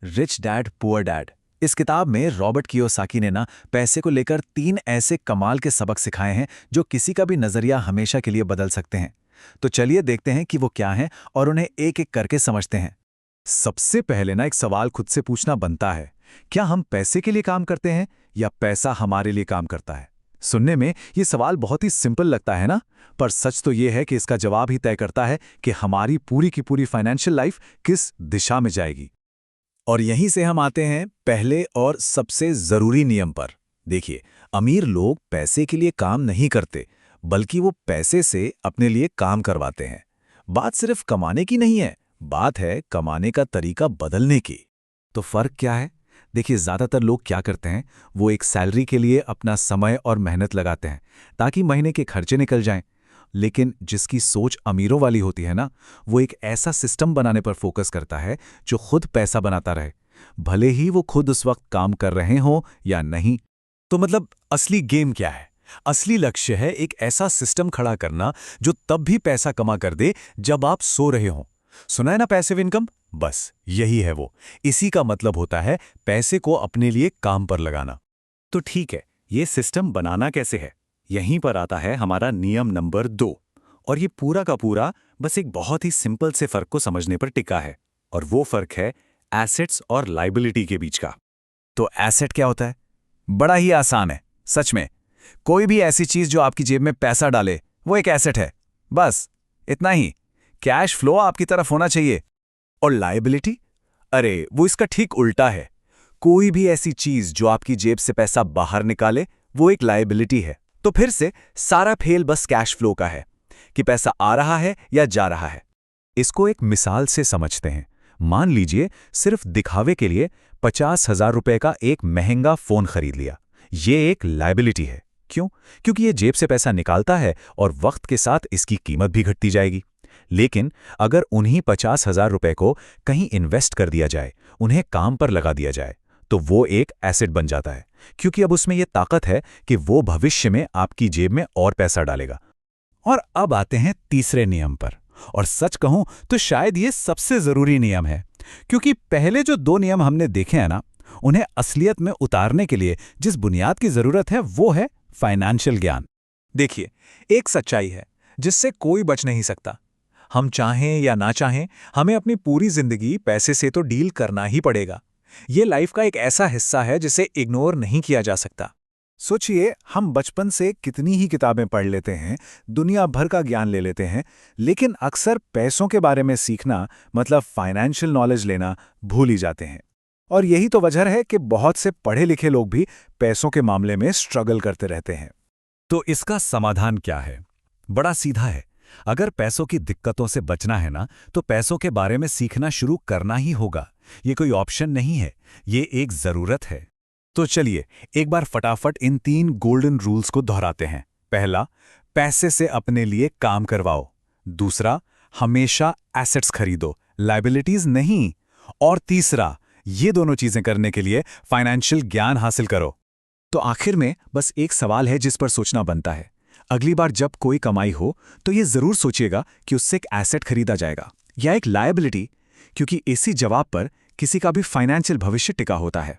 Rich dad poor dad. इस किताब में रॉबर्ट कियोसाकी ने पैसे को लेकर 3 ऐसे कमाल के सबक सिखाए हैं जो किसी का भी नजरिया हमेशा के लिए बदल सकते हैं। तो चलिए देखते हैं कि वो क्या हैं और उन्हें एक एक करके समझते हैं। सबसे पहले एक सवाल खुद से पूछना बनता है, क्या हम पैसे के लिए काम करते हैं या पैसा हमारे लिए काम करता है? सुनने में ये सवाल बहुत ही सिंपल लगता है ना, पर सच तो ये है कि इसका जवाब ही तय करता है कि हमारी पूरी की पूरी फाइनेंशियल लाइफ किस दिशा में जाएगी। और यहीं से हम आते हैं पहले और सबसे जरूरी नियम पर। देखिए, अमीर लोग पैसे के लिए काम नहीं करते, बल्कि वो पैसे से अपने लिए काम करवाते हैं। बात सिर्फ कमाने की नहीं है, बात है कमाने का तरीका बदलने की। तो फर्क क्या है? देखिए, ज्यादातर लोग क्या करते हैं, वो एक सैलरी के लिए अपना समय और मेहनत लगाते हैं ताकि महीने के खर्चे निकल जाएं। लेकिन जिसकी सोच अमीरों वाली होती है ना, वो एक ऐसा सिस्टम बनाने पर फोकस करता है जो खुद पैसा बनाता रहे, भले ही वो खुद उस वक्त काम कर रहे हों या नहीं। तो मतलब असली गेम क्या है? असली लक्ष्य है एक ऐसा सिस्टम खड़ा करना जो तब भी पैसा कमा कर दे जब आप सो रहे हों। सुना है ना पैसिव इनकम? बस यही है वो। इसी का मतलब होता है पैसे को अपने लिए काम पर लगाना। तो ठीक है, ये सिस्टम बनाना कैसे है? यहीं पर आता है हमारा नियम नंबर 2। और ये पूरा का पूरा बस एक बहुत ही सिंपल से फर्क को समझने पर टिका है, और वो फर्क है एसेट्स और लायबिलिटी के बीच का। तो एसेट क्या होता है? बड़ा ही आसान है, सच में। कोई भी ऐसी चीज जो आपकी जेब में पैसा डाले, वो एक एसेट है। बस इतना ही। कैश फ्लो आपकी तरफ होना चाहिए। और लायबिलिटी? अरे, वो इसका ठीक उल्टा है। कोई भी ऐसी चीज जो आपकी जेब से पैसा बाहर निकाले, वो एक लायबिलिटी है। तो फिर से सारा खेल बस कैश फ्लो का है, कि पैसा आ रहा है या जा रहा है। इसको एक मिसाल से समझते हैं। मान लीजिए, सिर्फ दिखावे के लिए 50,000 रुपए का एक महंगा फोन खरीद लिया। ये एक लायबिलिटी है। क्यों? क्योंकि ये जेब से पैसा निकालता है और वक्त के साथ इसकी कीमत भी घटती जाएगी। लेकिन अगर उन्हीं 50,000 रुपए को कहीं इन्वेस्ट कर दिया जाए, उन्हें काम पर लगा दिया जाए, तो वो एक एसेट बन जाता है, क्योंकि अब उसमें यह ताकत है कि वो भविष्य में आपकी जेब में और पैसा डालेगा। और अब आते हैं तीसरे नियम पर, और सच कहूं तो शायद ये सबसे जरूरी नियम है, क्योंकि पहले जो 2 नियम हमने देखे हैं ना, उन्हें असलियत में उतारने के लिए जिस बुनियाद की जरूरत है वो है फाइनेंशियल ज्ञान। देखिए, एक सच्चाई है जिससे कोई बच नहीं सकता। हम चाहें या ना चाहें, हमें अपनी पूरी जिंदगी पैसे से तो डील करना ही पड़ेगा। ये लाइफ का एक ऐसा हिस्सा है जिसे इग्नोर नहीं किया जा सकता। सोचिए, हम बचपन से कितनी ही किताबें पढ़ लेते हैं, दुनिया भर का ज्ञान ले लेते हैं, लेकिन अक्सर पैसों के बारे में सीखना, मतलब फाइनेंशियल नॉलेज लेना, भूल ही जाते हैं। और यही तो वजह है कि बहुत से पढ़े लिखे लोग भी पैसों के मामले में स्ट्रगल करते रहते हैं। तो इसका समाधान क्या है? बड़ा सीधा है। अगर पैसों की दिक्कतों से बचना है ना, तो पैसों के बारे में सीखना शुरू करना ही होगा। ये कोई ऑप्शन नहीं है, ये एक जरूरत है। तो चलिए एक बार फटाफट इन 3 गोल्डन रूल्स को दोहराते हैं। पहला, पैसे से अपने लिए काम करवाओ। दूसरा, हमेशा एसेट्स खरीदो, लायबिलिटीज नहीं। और तीसरा, ये दोनों चीजें करने के लिए फाइनेंशियल ज्ञान हासिल करो। तो आखिर में बस एक सवाल है जिस पर सोचना बनता है। अगली बार जब कोई कमाई हो, तो ये जरूर सोचिएगा कि उससे एक एसेट खरीदा जाएगा या एक लायबिलिटी, क्योंकि इसी जवाब पर किसी का भी फाइनेंशियल भविष्य टिका होता है।